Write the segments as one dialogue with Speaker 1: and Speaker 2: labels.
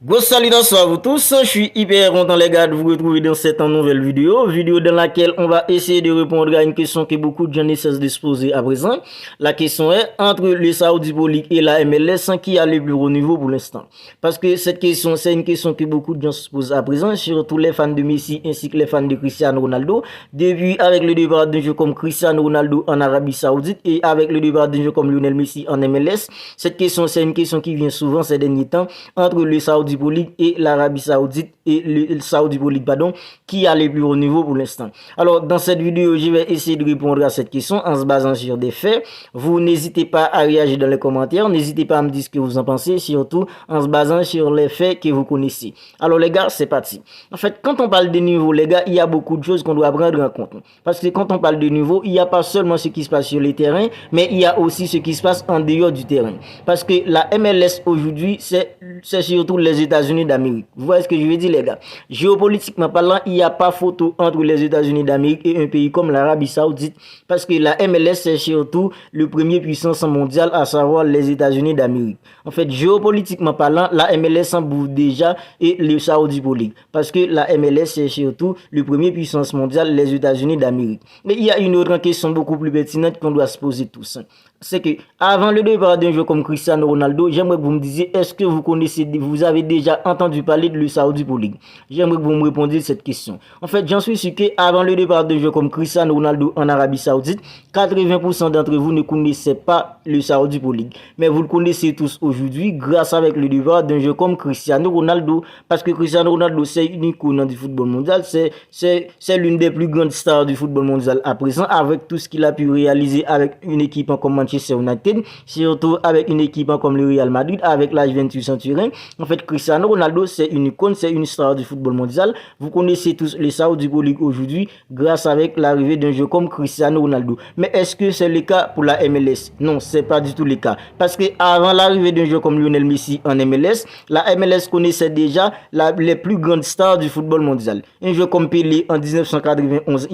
Speaker 1: Gros salutations à vous tous, je suis hyper content les gars de vous retrouver dans cette nouvelle vidéo dans laquelle on va essayer de répondre à une question que beaucoup de gens ne cessent de se poser à présent. La question est entre le Saudi Pro League et la MLS qui a le plus haut niveau pour l'instant. Parce que cette question, c'est une question que beaucoup de gens se posent à présent, surtout les fans de Messi ainsi que les fans de Cristiano Ronaldo. Depuis avec le départ d'un jeu comme Cristiano Ronaldo en Arabie Saoudite et avec le départ d'un jeu comme Lionel Messi en MLS, cette question c'est une question qui vient souvent ces derniers temps entre le Saudi Pro League et l'Arabie Saoudite et le Saudi Pro League, pardon, qui a le plus haut niveau pour l'instant. Alors, dans cette vidéo, je vais essayer de répondre à cette question en se basant sur des faits. Vous n'hésitez pas à réagir dans les commentaires, n'hésitez pas à me dire ce que vous en pensez, surtout en se basant sur les faits que vous connaissez. Alors, les gars, c'est parti. En fait, quand on parle de niveau, les gars, il y a beaucoup de choses qu'on doit prendre en compte. Parce que quand on parle de niveau, il n'y a pas seulement ce qui se passe sur le terrain, mais il y a aussi ce qui se passe en dehors du terrain. Parce que la MLS aujourd'hui, c'est surtout les États-Unis d'Amérique. Vous voyez ce que je veux dire, les gars? Géopolitiquement parlant, il n'y a pas photo entre les États-Unis d'Amérique et un pays comme l'Arabie Saoudite, parce que la MLS, c'est surtout le premier puissance mondiale, à savoir les États-Unis d'Amérique. En fait, géopolitiquement parlant, la MLS s'en bouffe déjà et le Saudi Pro League, parce que la MLS, c'est surtout le premier puissance mondiale, les États-Unis d'Amérique. Mais il y a une autre question beaucoup plus pertinente qu'on doit se poser tous. C'est que avant le départ d'un joueur comme Cristiano Ronaldo, j'aimerais que vous me disiez, est-ce que vous connaissez, vous avez déjà entendu parler de le Saudi Pro League? J'aimerais que vous me répondiez cette question. En fait, j'en suis sûr qu'avant le départ d'un joueur comme Cristiano Ronaldo en Arabie Saoudite, 80% d'entre vous ne connaissaient pas le Saudi Pro League. Mais vous le connaissez tous aujourd'hui grâce avec le départ d'un joueur comme Cristiano Ronaldo. Parce que Cristiano Ronaldo, c'est une icône du football mondial. C'est l'une des plus grandes stars du football mondial à présent, avec tout ce qu'il a pu réaliser avec une équipe comme Manchester United, surtout avec une équipe comme le Real Madrid, avec la Juventus en Turin. En fait, Cristiano Ronaldo, c'est une icône, c'est une star du football mondial. Vous connaissez tous les Saudi Pro League aujourd'hui grâce avec l'arrivée d'un jeu comme Cristiano Ronaldo. Mais est-ce que c'est le cas pour la MLS? Non, c'est pas du tout le cas. Parce que avant l'arrivée d'un jeu comme Lionel Messi en MLS, la MLS connaissait déjà les plus grandes stars du football mondial. Un jeu comme Pelé en 1991,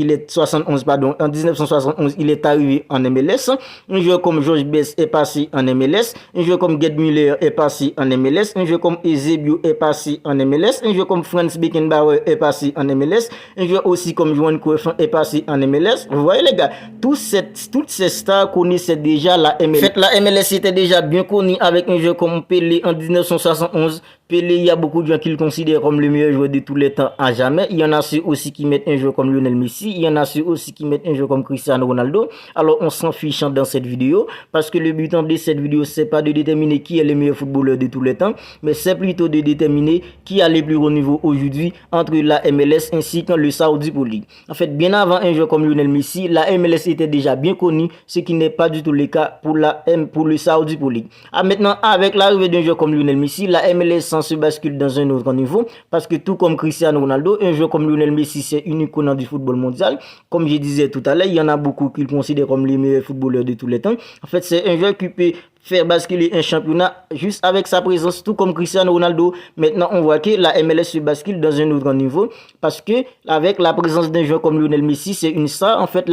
Speaker 1: en 1971, il est arrivé en MLS. Un joueur comme George Best est passé en MLS. Un joueur comme Gerd Müller est passé en MLS. Un joueur comme Eusebio est passé en MLS. Un joueur comme Franz Beckenbauer est passé en MLS. Un joueur aussi comme Johan Cruyff est passé en MLS. Vous voyez les gars, toutes ces stars connaissaient déjà la MLS. En fait, la MLS était déjà bien connue avec un joueur comme Pelé en 1971. Pelé, il y a beaucoup de gens qui le considèrent comme le meilleur joueur de tous les temps à jamais. Il y en a ceux aussi qui mettent un joueur comme Lionel Messi. Il y en a ceux aussi qui mettent un joueur comme Cristiano Ronaldo. Alors, on s'en fiche dans cette vidéo parce que le but de cette vidéo, c'est pas de déterminer qui est le meilleur footballeur de tous les temps, mais c'est plutôt de déterminer qui a le plus haut niveau aujourd'hui entre la MLS ainsi que le Saudi Pro League. En fait, bien avant un joueur comme Lionel Messi, la MLS était déjà bien connue, ce qui n'est pas du tout le cas pour le Saudi Pro League. Maintenant, avec l'arrivée d'un joueur comme Lionel Messi, la MLS se bascule dans un autre niveau parce que tout comme Cristiano Ronaldo, un joueur comme Lionel Messi, c'est une icône du football mondial. Comme je disais tout à l'heure, il y en a beaucoup qui le considèrent comme les meilleurs footballeurs de tous les temps. En fait, c'est un joueur qui peut faire basculer un championnat juste avec sa présence, tout comme Cristiano Ronaldo. Maintenant, on voit que la MLS se bascule dans un autre niveau parce que avec la présence d'un joueur comme Lionel Messi, c'est une star. En fait,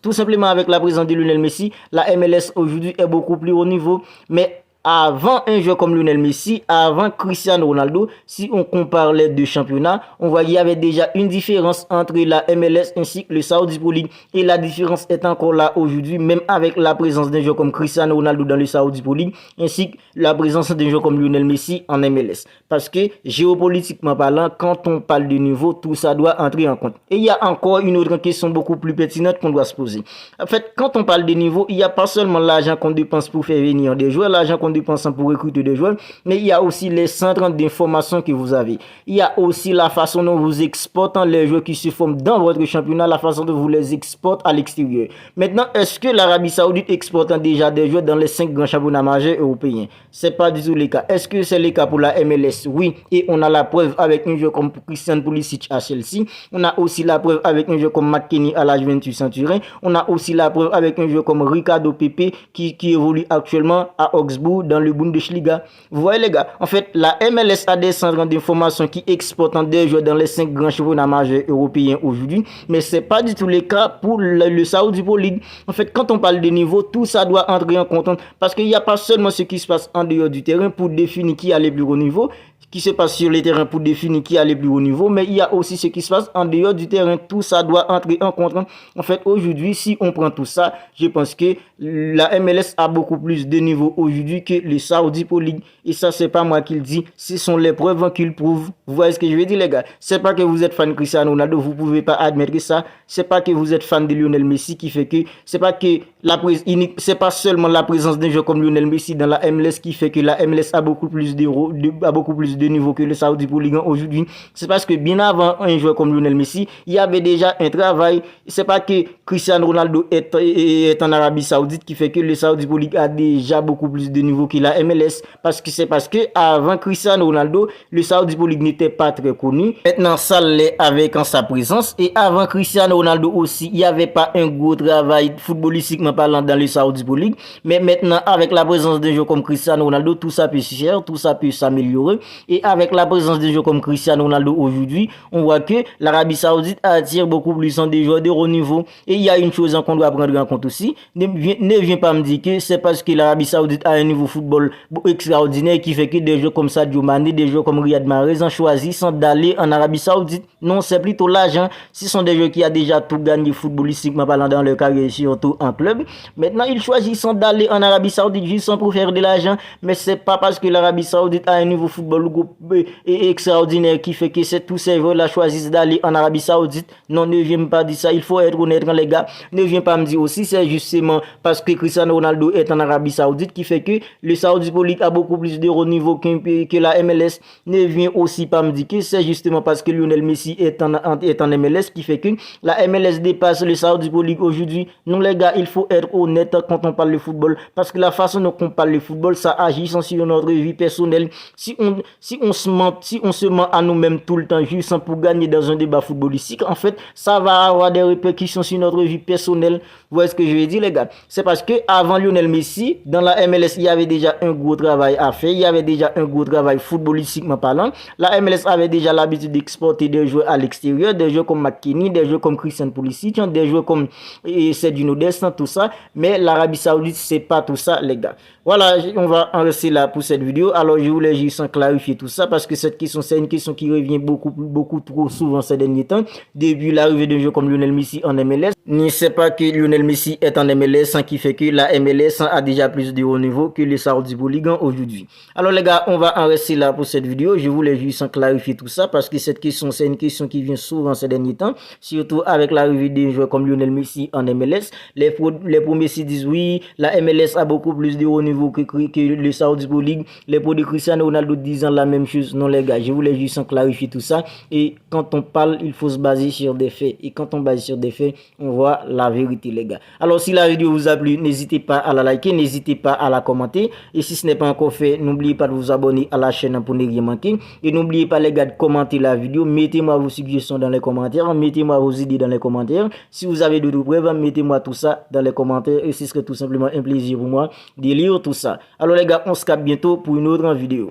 Speaker 1: tout simplement avec la présence de Lionel Messi, la MLS aujourd'hui est beaucoup plus haut niveau. Mais avant un joueur comme Lionel Messi, avant Cristiano Ronaldo, si on compare les deux championnats, on voit qu'il y avait déjà une différence entre la MLS ainsi que le Saudi Pro League. Et la différence est encore là aujourd'hui, même avec la présence d'un joueur comme Cristiano Ronaldo dans le Saudi Pro League, ainsi que la présence d'un joueur comme Lionel Messi en MLS. Parce que géopolitiquement parlant, quand on parle de niveau, tout ça doit entrer en compte. Et il y a encore une autre question beaucoup plus pertinente qu'on doit se poser. En fait, quand on parle de niveau, il n'y a pas seulement l'argent qu'on dépense pour faire venir des joueurs, l'argent qu'on dépense pour recruter des joueurs, mais il y a aussi les centres d'information que vous avez. Il y a aussi la façon dont vous exportez les joueurs qui se forment dans votre championnat, la façon dont vous les exportez à l'extérieur. Maintenant, est-ce que l'Arabie Saoudite exporte déjà des joueurs dans les 5 grands championnats majeurs européens? C'est pas du tout le cas. Est-ce que c'est le cas pour la MLS? Oui, et on a la preuve avec un joueur comme Christian Pulisic à Chelsea. On a aussi la preuve avec un joueur comme McKennie à la Juventus en Turin. On a aussi la preuve avec un joueur comme Ricardo Pepe qui évolue actuellement à Augsbourg niveau dans le Bundesliga. Vous voyez les gars, en fait, la MLS a des centres d'information qui exportent des joueurs dans les 5 grands championnats majeurs européens aujourd'hui, mais c'est pas du tout le cas pour le Saudi Pro League. En fait, quand on parle de niveau, tout ça doit entrer en compte parce qu'il n'y a pas seulement ce qui se passe en dehors du terrain pour définir qui a le plus haut niveau, qui se passe sur le terrain pour définir qui a le plus haut niveau, mais il y a aussi ce qui se passe en dehors du terrain. Tout ça doit entrer en compte. En fait, aujourd'hui, si on prend tout ça, je pense que la MLS a beaucoup plus de niveau aujourd'hui que le Saudi Pro League. Et ça, c'est pas moi qui le dis, ce sont les preuves qui le prouvent. Vous voyez ce que je veux dire, les gars? C'est pas que vous êtes fan de Cristiano Ronaldo, vous pouvez pas admettre ça. C'est pas que vous êtes fan de Lionel Messi qui fait que, c'est pas pas seulement la présence d'un joueur comme Lionel Messi dans la MLS qui fait que la MLS a beaucoup plus de niveau que le Saudi Pro League aujourd'hui. C'est parce que bien avant un joueur comme Lionel Messi, il y avait déjà un travail. C'est pas que Cristiano Ronaldo est en Arabie Saoudite qui fait que le Saudi Pro League a déjà beaucoup plus de niveau que la MLS. Parce que avant Cristiano Ronaldo, le Saudi Pro League n'était pas très connu. Maintenant, ça l'est avec en sa présence. Et avant Cristiano Ronaldo aussi, il n'y avait pas un gros travail footballistiquement parlant dans le Saudi Pro League. Mais maintenant, avec la présence d'un joueur comme Cristiano Ronaldo, tout ça peut se faire, tout ça peut s'améliorer. Et avec la présence de joueurs comme Cristiano Ronaldo aujourd'hui, on voit que l'Arabie Saoudite attire beaucoup plus des joueurs de haut niveau. Et il y a une chose qu'on doit prendre en compte aussi. Ne viens pas me dire que c'est parce que l'Arabie Saoudite a un niveau football extraordinaire qui fait que des joueurs comme Sadio Mané, des joueurs comme Riyad Mahrez ont choisi d'aller en Arabie Saoudite. Non, c'est plutôt l'argent. Ce sont des joueurs qui ont déjà tout gagné footballistiquement parlant dans leur carrière, surtout en club. Maintenant, ils choisissent d'aller en Arabie Saoudite juste pour faire de l'argent. Mais c'est pas parce que l'Arabie Saoudite a un niveau football extraordinaire qui fait que tous ces joueurs-là choisissent d'aller en Arabie Saoudite. Non, ne viens pas dire ça. Il faut être honnête, les gars. Ne viens pas me dire aussi c'est justement parce que Cristiano Ronaldo est en Arabie Saoudite qui fait que le Saudi Pro League a beaucoup plus de haut niveau que la MLS. Ne viens aussi pas me dire que c'est justement parce que Lionel Messi est en MLS qui fait que la MLS dépasse le Saudi Pro League aujourd'hui. Non, les gars, il faut être honnête quand on parle de football parce que la façon dont on parle de football, ça agit sur notre vie personnelle. Si on se ment à nous-mêmes tout le temps juste pour gagner dans un débat footballistique, en fait, ça va avoir des répercussions sur notre vie personnelle. Vous voyez ce que je veux dire, les gars? C'est parce que avant Lionel Messi, dans la MLS, il y avait déjà un gros travail à faire. Il y avait déjà un gros travail footballistiquement parlant. La MLS avait déjà l'habitude d'exporter des joueurs à l'extérieur, des joueurs comme McKennie, des joueurs comme Christian Pulisic, des joueurs comme Sergio Dest, tout ça. Mais l'Arabie Saoudite, c'est pas tout ça, les gars. Voilà, on va en rester là pour cette vidéo. Alors, je voulais juste clarifier tout ça parce que cette question, c'est une question qui revient beaucoup trop souvent ces derniers temps. Depuis l'arrivée d'un joueur comme Lionel Messi en MLS, ne sait pas que Lionel Messi est en MLS, qui fait que la MLS a déjà plus de haut niveau que les Saudi Pro League aujourd'hui. Alors, les gars, on va en rester là pour cette vidéo. Je voulais juste clarifier tout ça parce que cette question, c'est une question qui vient souvent ces derniers temps, surtout avec l'arrivée d'un joueur comme Lionel Messi en MLS. Les premiers se disent oui, la MLS a beaucoup plus de haut niveau que le Saudi Pro League. Les pros de Cristiano Ronaldo disant la même chose. Non, les gars, je voulais juste clarifier tout ça. Et quand on parle, il faut se baser sur des faits. Et quand on base sur des faits, on voit la vérité, les gars. Alors, si la vidéo vous a plu, n'hésitez pas à la liker, n'hésitez pas à la commenter. Et si ce n'est pas encore fait, n'oubliez pas de vous abonner à la chaîne pour ne rien manquer. Et n'oubliez pas, les gars, de commenter la vidéo. Mettez-moi vos suggestions dans les commentaires. Mettez-moi vos idées dans les commentaires. Si vous avez d'autres preuves, mettez-moi tout ça dans les commentaires. Et ce serait tout simplement un plaisir pour moi de lire tout ça. Alors les gars, on se capte bientôt pour une autre vidéo.